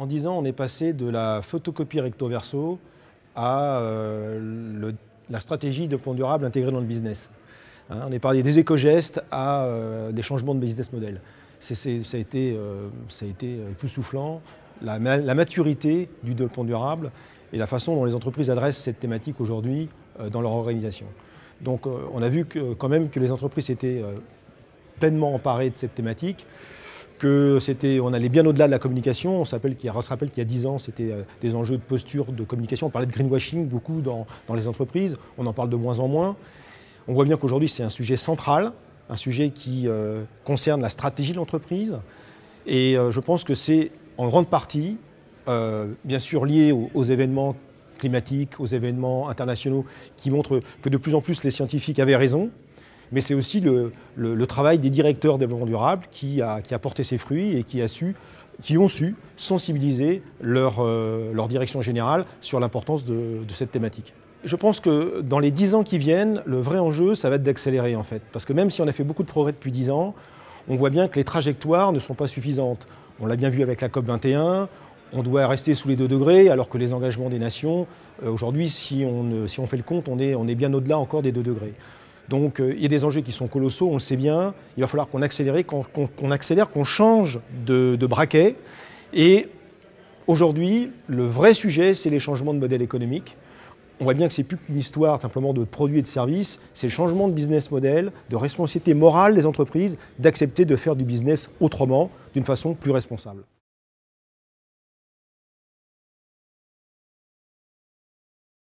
En 10 ans, on est passé de la photocopie recto verso à la stratégie de développement durable intégrée dans le business. On est passé des éco-gestes à des changements de business model. Ça a été époustouflant. La maturité du développement durable et la façon dont les entreprises adressent cette thématique aujourd'hui dans leur organisation. Donc on a vu quand même que les entreprises étaient pleinement emparées de cette thématique, on allait bien au-delà de la communication. On se rappelle qu'il y a 10 ans, c'était des enjeux de posture, de communication. On parlait de greenwashing beaucoup dans les entreprises. On en parle de moins en moins. On voit bien qu'aujourd'hui, c'est un sujet central, un sujet qui concerne la stratégie de l'entreprise. Et je pense que c'est en grande partie, bien sûr, lié aux événements climatiques, aux événements internationaux qui montrent que de plus en plus les scientifiques avaient raison. Mais c'est aussi le travail des directeurs de développement durable qui a porté ses fruits et qui ont su sensibiliser leur direction générale sur l'importance de cette thématique. Je pense que dans les 10 ans qui viennent, le vrai enjeu, ça va être d'accélérer en fait. Parce que même si on a fait beaucoup de progrès depuis 10 ans, on voit bien que les trajectoires ne sont pas suffisantes. On l'a bien vu avec la COP21, on doit rester sous les 2 degrés, alors que les engagements des nations, aujourd'hui, si on fait le compte, on est bien au-delà encore des 2 degrés. Donc il y a des enjeux qui sont colossaux, on le sait bien. Il va falloir qu'on accélère, qu'on change de braquet. Et aujourd'hui, le vrai sujet, c'est les changements de modèle économique. On voit bien que ce n'est plus qu'une histoire simplement de produits et de services, c'est le changement de business model, de responsabilité morale des entreprises, d'accepter de faire du business autrement, d'une façon plus responsable.